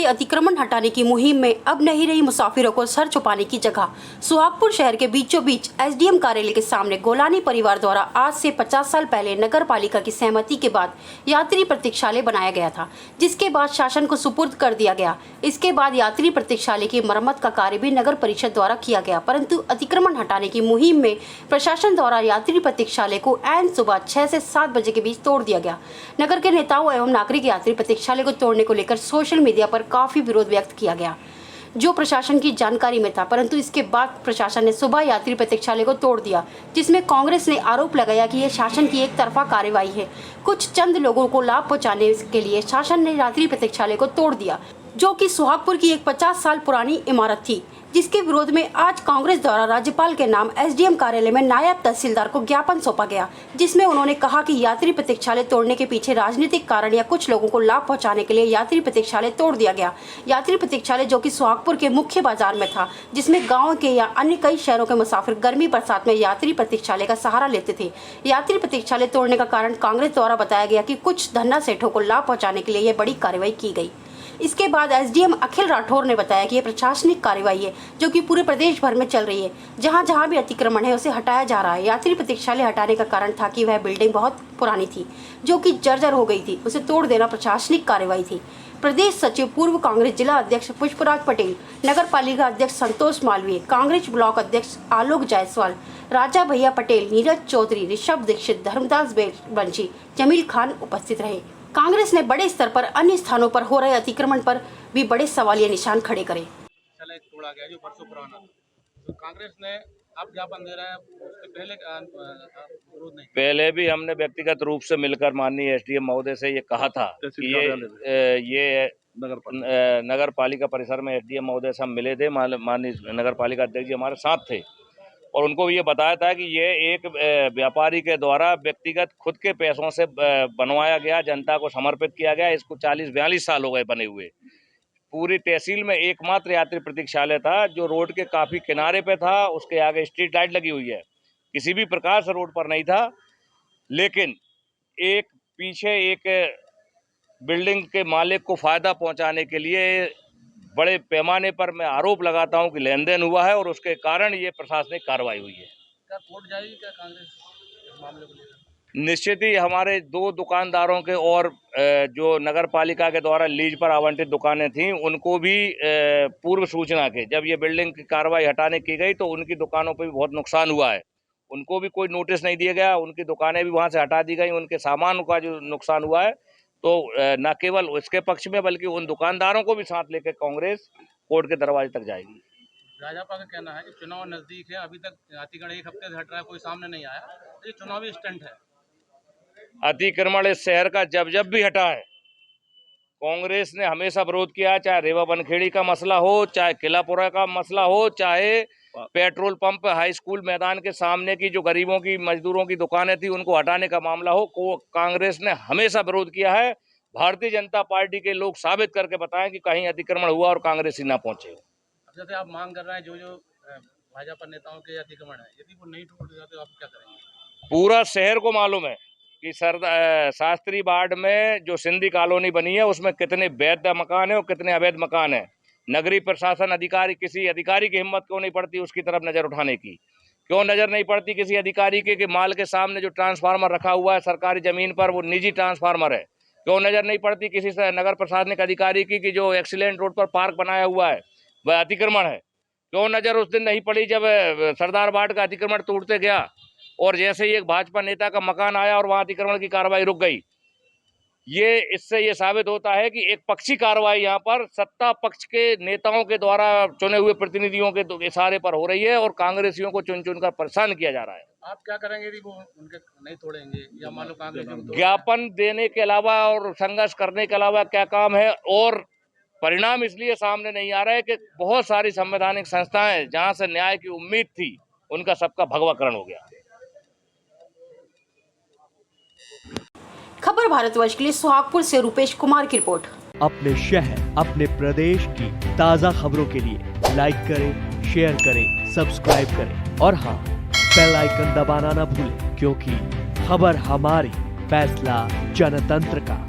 अतिक्रमण हटाने की मुहिम में अब नहीं रही मुसाफिरों को सर छुपाने की जगह। सुहागपुर शहर के बीचों बीच एसडीएम कार्यालय के सामने गोलानी परिवार द्वारा आज से 50 साल पहले नगर पालिका की सहमति के बाद यात्री प्रतीक्षालय बनाया गया था, जिसके बाद शासन को सुपुर्द कर दिया गया। इसके बाद यात्री प्रतीक्षालय की मरम्मत का कार्य भी नगर परिषद द्वारा किया गया, परंतु अतिक्रमण हटाने की मुहिम में प्रशासन द्वारा यात्री प्रतीक्षालय को ऐन सुबह 6 से 7 बजे के बीच तोड़ दिया गया। नगर के नेताओं एवं नागरिक यात्री प्रतीक्षालय को तोड़ने को लेकर सोशल मीडिया पर काफी विरोध व्यक्त किया गया, जो प्रशासन की जानकारी में था, परंतु इसके बाद प्रशासन ने सुबह यात्री प्रतीक्षालय को तोड़ दिया, जिसमें कांग्रेस ने आरोप लगाया कि यह शासन की एक तरफा कार्रवाई है। कुछ चंद लोगों को लाभ पहुंचाने के लिए शासन ने यात्री प्रतीक्षालय को तोड़ दिया, जो कि सुहागपुर की एक 50 साल पुरानी इमारत थी, जिसके विरोध में आज कांग्रेस द्वारा राज्यपाल के नाम एसडीएम कार्यालय में नायब तहसीलदार को ज्ञापन सौंपा गया, जिसमें उन्होंने कहा कि यात्री प्रतीक्षालय तोड़ने के पीछे राजनीतिक कारण या कुछ लोगों को लाभ पहुंचाने के लिए यात्री प्रतीक्षालय तोड़ दिया गया। यात्री प्रतीक्षालय जो कि सुहागपुर के मुख्य बाजार में था, जिसमें गाँव के या अन्य कई शहरों के मुसाफिर गर्मी बरसात में यात्री प्रतीक्षालय का सहारा लेते थे। यात्री प्रतीक्षालय तोड़ने का कारण कांग्रेस द्वारा बताया गया कि कुछ धन्ना सेठों को लाभ पहुँचाने के लिए यह बड़ी कार्रवाई की गई। इसके बाद एसडीएम अखिल राठौर ने बताया कि यह प्रशासनिक कार्रवाई है, जो कि पूरे प्रदेश भर में चल रही है। जहां जहां भी अतिक्रमण है उसे हटाया जा रहा है। यात्री प्रतीक्षालय हटाने का कारण था कि वह बिल्डिंग बहुत पुरानी थी, जो कि जर्जर हो गई थी। उसे तोड़ देना प्रशासनिक कार्रवाई थी। प्रदेश सचिव पूर्व कांग्रेस जिला अध्यक्ष पुष्पराज पटेल, नगर पालिका अध्यक्ष संतोष मालवीय, कांग्रेस ब्लॉक अध्यक्ष आलोक जायसवाल, राजा भैया पटेल, नीरज चौधरी, ऋषभ दीक्षित, धर्मदास बंशी, जमील खान उपस्थित रहे। कांग्रेस ने बड़े स्तर पर अन्य स्थानों पर हो रहे अतिक्रमण पर भी बड़े सवालिया निशान खड़े करे। तोड़ा गया जो बरसों पुराना, तो कांग्रेस ने अब ज्ञापन दे रहा है, उसके विरोध नहीं। पहले भी हमने व्यक्तिगत रूप से मिलकर माननीय एसडीएम महोदय से ये कहा था कि ये नगर पालिका परिसर में एसडीएम महोदय से हम मिले थे, माननीय नगर पालिका अध्यक्ष जी हमारे साथ थे, और उनको ये बताया था कि ये एक व्यापारी के द्वारा व्यक्तिगत खुद के पैसों से बनवाया गया, जनता को समर्पित किया गया। इसको 40-42 साल हो गए बने हुए। पूरी तहसील में एकमात्र यात्री प्रतीक्षालय था जो रोड के काफी किनारे पे था। उसके आगे स्ट्रीट लाइट लगी हुई है, किसी भी प्रकार से रोड पर नहीं था। लेकिन एक पीछे एक बिल्डिंग के मालिक को फायदा पहुंचाने के लिए बड़े पैमाने पर मैं आरोप लगाता हूं कि लेन देन हुआ है, और उसके कारण ये प्रशासनिक कार्रवाई हुई है। क्या कोर्ट जाएगी क्या कांग्रेस इस मामले को लेकर? निश्चित ही हमारे 2 दुकानदारों के और जो नगर पालिका के द्वारा लीज पर आवंटित दुकानें थीं, उनको भी पूर्व सूचना के जब ये बिल्डिंग की कार्रवाई हटाने की गई तो उनकी दुकानों पर भी बहुत नुकसान हुआ है। उनको भी कोई नोटिस नहीं दिया गया, उनकी दुकानें भी वहां से हटा दी गई। उनके सामान का जो नुकसान हुआ है, तो न केवल उसके पक्ष में बल्कि उन दुकानदारों को भी साथ लेकर कांग्रेस कोर्ट के दरवाजे तक जाएगी। भाजपा का कहना है कि चुनाव नजदीक है, अभी तक अतिक्रमण 1 हफ्ते से हट रहा है, कोई सामने नहीं आया, ये चुनावी स्टंट है। अतिक्रमण इस शहर का जब भी हटा है, कांग्रेस ने हमेशा विरोध किया है। चाहे रेवा बनखेड़ी का मसला हो, चाहे किलापुरा का मसला हो, चाहे पेट्रोल पंप हाई स्कूल मैदान के सामने की जो गरीबों की मजदूरों की दुकानें थी उनको हटाने का मामला हो, कांग्रेस ने हमेशा विरोध किया है। भारतीय जनता पार्टी के लोग साबित करके बताएं कि कहीं अतिक्रमण हुआ और कांग्रेस ही ना पहुंचे। जैसे आप मांग कर रहे हैं जो भाजपा नेताओं के अतिक्रमण है, यदि वो नहीं टूट जाते तो आप क्या करेंगे? पूरा शहर को मालूम है कि शास्त्री वार्ड में जो सिंधी कॉलोनी बनी है उसमें कितने वैध मकान है और कितने अवैध मकान है। नगरीय प्रशासन अधिकारी, किसी अधिकारी की हिम्मत क्यों नहीं पड़ती उसकी तरफ नजर उठाने की? क्यों नजर नहीं पड़ती किसी अधिकारी के माल के सामने जो ट्रांसफार्मर रखा हुआ है सरकारी जमीन पर, वो निजी ट्रांसफार्मर है? क्यों नजर नहीं पड़ती किसी नगर प्रशासनिक अधिकारी की जो एक्सीलेंट रोड पर पार्क बनाया हुआ है वह अतिक्रमण है? क्यों नजर उस दिन नहीं पड़ी जब सरदार वार्ड का अतिक्रमण टूटते गया और जैसे ही एक भाजपा नेता का मकान आया और वहां अतिक्रमण की कार्रवाई रुक गई? इससे ये साबित होता है कि एक पक्षी कार्रवाई यहाँ पर सत्ता पक्ष के नेताओं के द्वारा चुने हुए प्रतिनिधियों के इशारे पर हो रही है और कांग्रेसियों को चुन चुनकर परेशान किया जा रहा है। आप क्या करेंगे यदि वो उनके नहीं तोड़ेंगे या मान लो कांग्रेस? ज्ञापन देने के अलावा और संघर्ष करने के अलावा क्या काम है? और परिणाम इसलिए सामने नहीं आ रहा है कि बहुत सारी संवैधानिक संस्थाएं जहां से न्याय की उम्मीद थी उनका सबका भगवाकरण हो गया। खबर भारतवर्ष के लिए सुहागपुर से रुपेश कुमार की रिपोर्ट। अपने शहर, अपने प्रदेश की ताज़ा खबरों के लिए लाइक करें, शेयर करें, सब्सक्राइब करें और हाँ, बेल आइकन दबाना ना भूलें, क्योंकि खबर हमारी, फैसला जनतंत्र का।